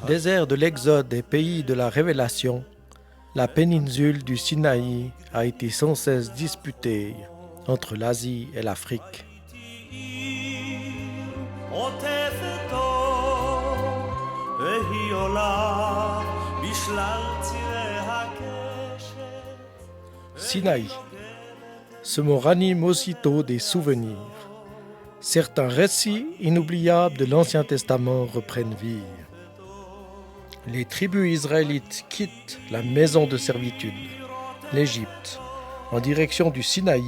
Désert de l'Exode et pays de la Révélation, la péninsule du Sinaï a été sans cesse disputée entre l'Asie et l'Afrique. Sinaï, ce mot ranime aussitôt des souvenirs. Certains récits inoubliables de l'Ancien Testament reprennent vie. Les tribus israélites quittent la maison de servitude, l'Égypte, en direction du Sinaï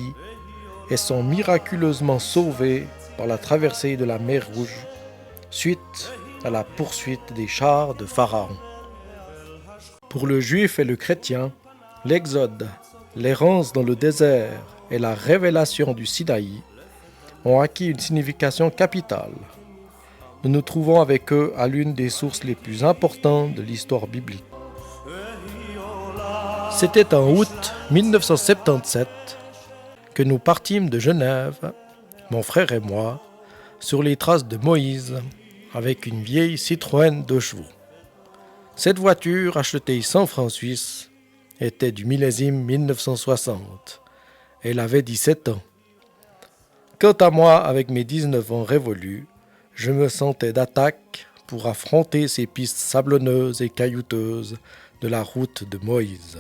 et sont miraculeusement sauvés par la traversée de la mer Rouge, suite à la poursuite des chars de Pharaon. Pour le juif et le chrétien, l'Exode, l'errance dans le désert et la révélation du Sinaï ont acquis une signification capitale. Nous nous trouvons avec eux à l'une des sources les plus importantes de l'histoire biblique. C'était en août 1977 que nous partîmes de Genève, mon frère et moi, sur les traces de Moïse avec une vieille Citroën 2 chevaux. Cette voiture, achetée 100 francs suisses, était du millésime 1960. Elle avait 17 ans. Quant à moi, avec mes 19 ans révolus, je me sentais d'attaque pour affronter ces pistes sablonneuses et caillouteuses de la route de Moïse.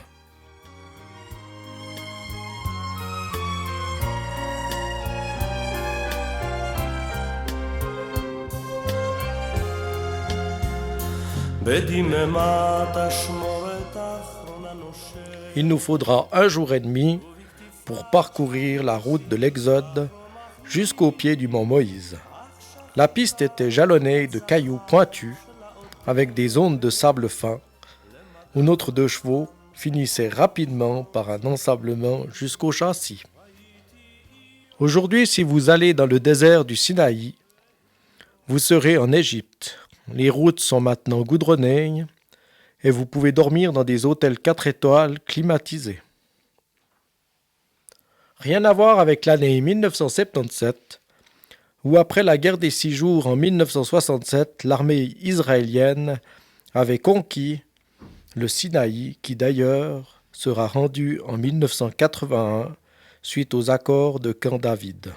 Il nous faudra 1 jour et demi pour parcourir la route de l'Exode jusqu'au pied du mont Moïse. La piste était jalonnée de cailloux pointus avec des ondes de sable fin où notre 2 chevaux finissait rapidement par un ensablement jusqu'au châssis. Aujourd'hui, si vous allez dans le désert du Sinaï, vous serez en Égypte. Les routes sont maintenant goudronnées et vous pouvez dormir dans des hôtels 4 étoiles climatisés. Rien à voir avec l'année 1977, où après la guerre des 6 jours en 1967, l'armée israélienne avait conquis le Sinaï, qui d'ailleurs sera rendu en 1981 suite aux accords de Camp David.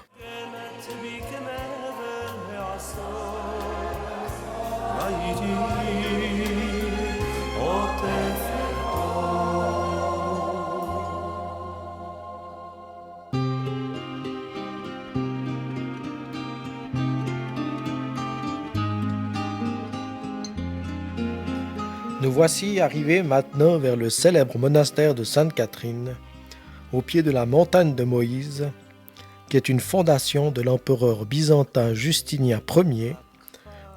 Nous voici arrivés maintenant vers le célèbre monastère de Sainte-Catherine, au pied de la montagne de Moïse, qui est une fondation de l'empereur byzantin Justinien Ier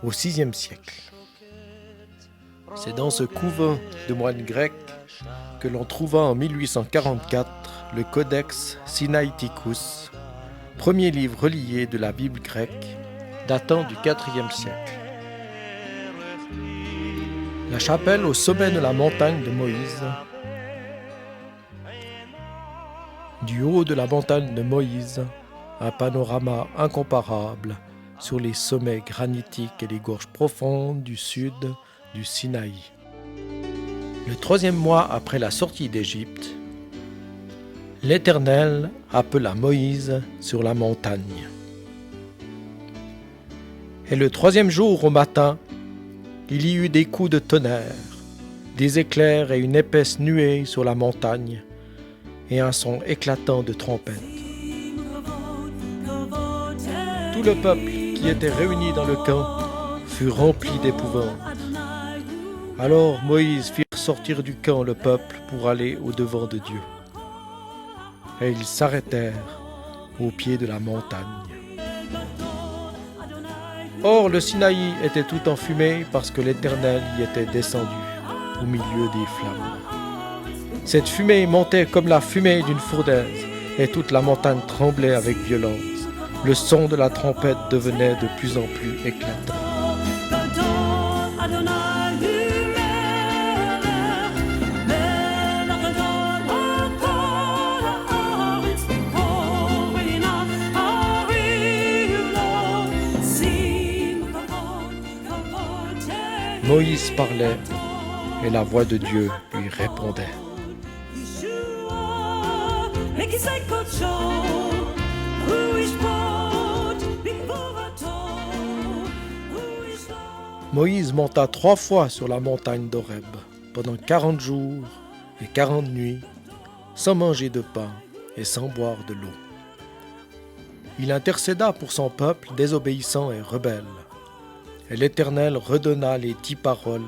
au VIe siècle. C'est dans ce couvent de moines grecs que l'on trouva en 1844 le Codex Sinaiticus, premier livre relié de la Bible grecque, datant du IVe siècle. La chapelle au sommet de la montagne de Moïse. Du haut de la montagne de Moïse, un panorama incomparable sur les sommets granitiques et les gorges profondes du sud du Sinaï. Le 3e mois après la sortie d'Égypte, l'Éternel appela Moïse sur la montagne. Et le 3e jour au matin, il y eut des coups de tonnerre, des éclairs et une épaisse nuée sur la montagne, et un son éclatant de trompette. Tout le peuple qui était réuni dans le camp fut rempli d'épouvante. Alors Moïse fit sortir du camp le peuple pour aller au-devant de Dieu. Et ils s'arrêtèrent au pied de la montagne. Or, le Sinaï était tout en fumée parce que l'Éternel y était descendu au milieu des flammes. Cette fumée montait comme la fumée d'une fournaise et toute la montagne tremblait avec violence. Le son de la trompette devenait de plus en plus éclatant. Moïse parlait et la voix de Dieu lui répondait. Moïse monta 3 fois sur la montagne d'Horeb pendant 40 jours et 40 nuits, sans manger de pain et sans boire de l'eau. Il intercéda pour son peuple désobéissant et rebelle, et l'Éternel redonna les 10 paroles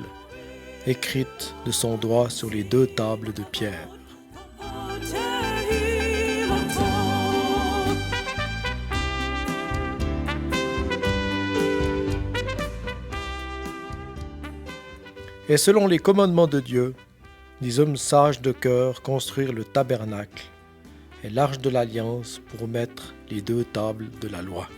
écrites de son doigt sur les 2 tables de pierre. Et selon les commandements de Dieu, des hommes sages de cœur construirent le tabernacle et l'arche de l'alliance pour mettre les 2 tables de la loi.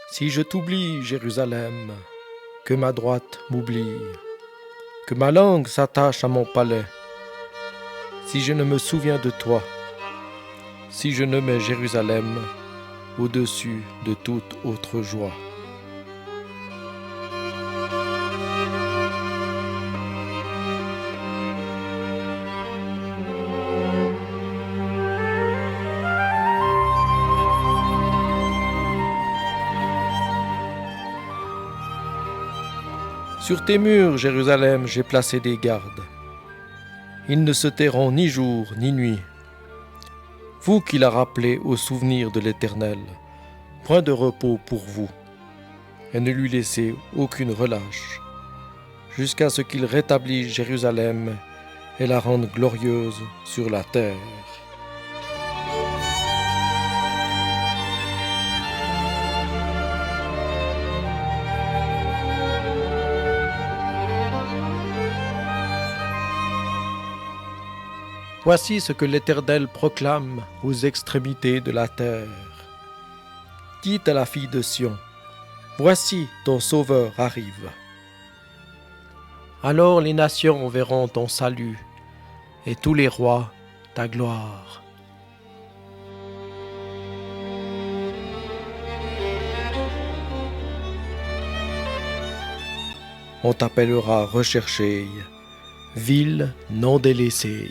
Si je t'oublie, Jérusalem, que ma droite m'oublie, que ma langue s'attache à mon palais, si je ne me souviens de toi, si je ne mets Jérusalem au-dessus de toute autre joie. Sur tes murs, Jérusalem, j'ai placé des gardes. Ils ne se tairont ni jour ni nuit. Vous qui la rappelez au souvenir de l'Éternel, point de repos pour vous, et ne lui laissez aucune relâche, jusqu'à ce qu'il rétablisse Jérusalem et la rende glorieuse sur la terre. Voici ce que l'Éternel proclame aux extrémités de la terre. Dites à la fille de Sion, voici ton Sauveur arrive. Alors les nations verront ton salut, et tous les rois ta gloire. On t'appellera recherché, ville non délaissée.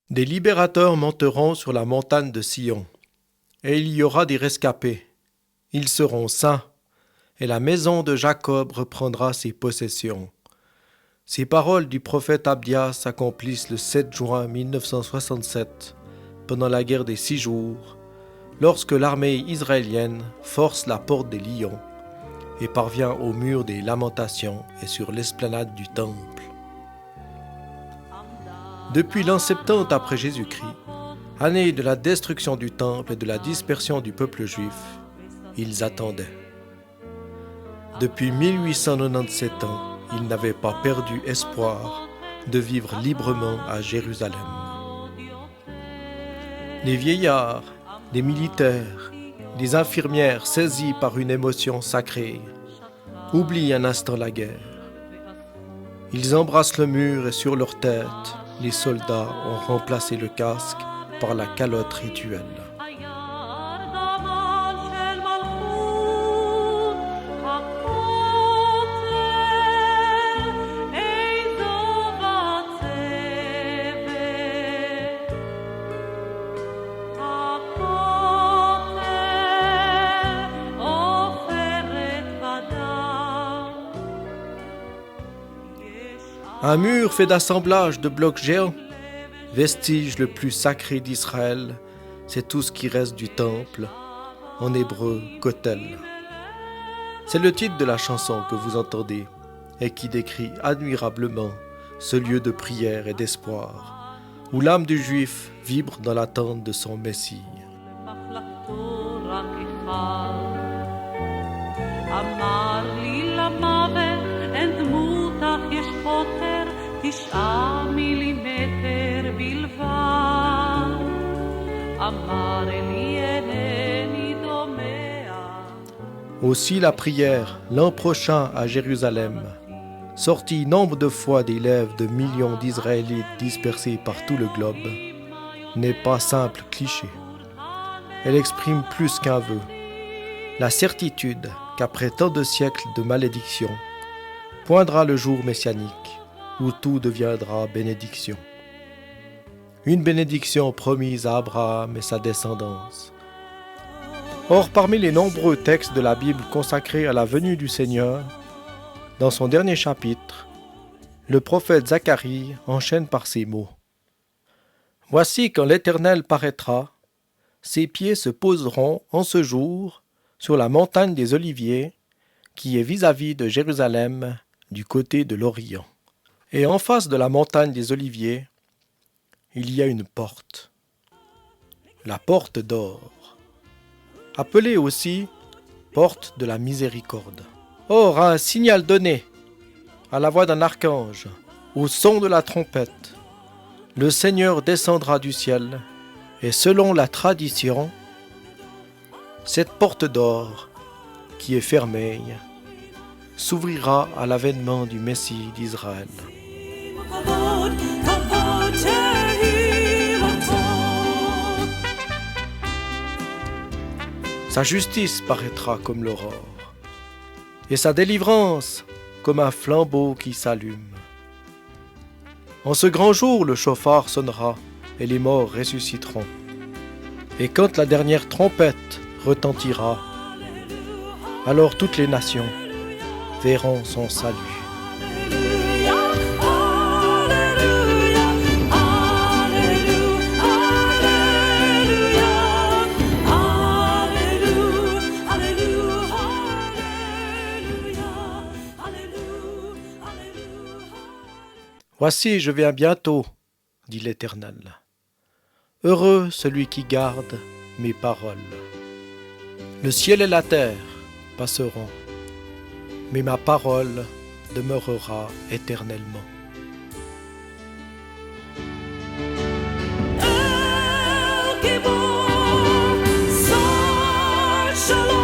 Des libérateurs monteront sur la montagne de Sion, et il y aura des rescapés. Ils seront saints, et la maison de Jacob reprendra ses possessions. Ces paroles du prophète Abdias s'accomplissent le 7 juin 1967, pendant la guerre des 6 jours, lorsque l'armée israélienne force la porte des lions et parvient au mur des lamentations et sur l'esplanade du temple. Depuis l'an 70 après Jésus-Christ, année de la destruction du temple et de la dispersion du peuple juif, ils attendaient. Depuis 1897 ans, ils n'avaient pas perdu espoir de vivre librement à Jérusalem. Les vieillards, les militaires, les infirmières saisies par une émotion sacrée oublient un instant la guerre. Ils embrassent le mur et sur leur tête, les soldats ont remplacé le casque par la calotte rituelle. Un mur fait d'assemblage de blocs géants, vestige le plus sacré d'Israël, c'est tout ce qui reste du temple, en hébreu Kotel. C'est le titre de la chanson que vous entendez et qui décrit admirablement ce lieu de prière et d'espoir, où l'âme du Juif vibre dans l'attente de son Messie. Aussi la prière l'an prochain à Jérusalem, sortie nombre de fois des lèvres de millions d'Israélites dispersés par tout le globe, n'est pas simple cliché. Elle exprime plus qu'un vœu, la certitude qu'après tant de siècles de malédiction, poindra le jour messianique où tout deviendra bénédiction. Une bénédiction promise à Abraham et sa descendance. Or, parmi les nombreux textes de la Bible consacrés à la venue du Seigneur, dans son dernier chapitre, le prophète Zacharie enchaîne par ces mots. « Voici quand l'Éternel paraîtra, ses pieds se poseront en ce jour sur la montagne des Oliviers, qui est vis-à-vis de Jérusalem, du côté de l'Orient. Et en face de la montagne des Oliviers, il y a une porte, la porte d'or, appelée aussi porte de la miséricorde. Or, à un signal donné, à la voix d'un archange, au son de la trompette, le Seigneur descendra du ciel, et selon la tradition, cette porte d'or, qui est fermée, s'ouvrira à l'avènement du Messie d'Israël. Sa justice paraîtra comme l'aurore, et sa délivrance comme un flambeau qui s'allume. En ce grand jour, le chauffard sonnera, et les morts ressusciteront. Et quand la dernière trompette retentira, alors toutes les nations verront son salut. Voici, je viens bientôt, dit l'Éternel. Heureux celui qui garde mes paroles. Le ciel et la terre passeront, mais ma parole demeurera éternellement. Shalom.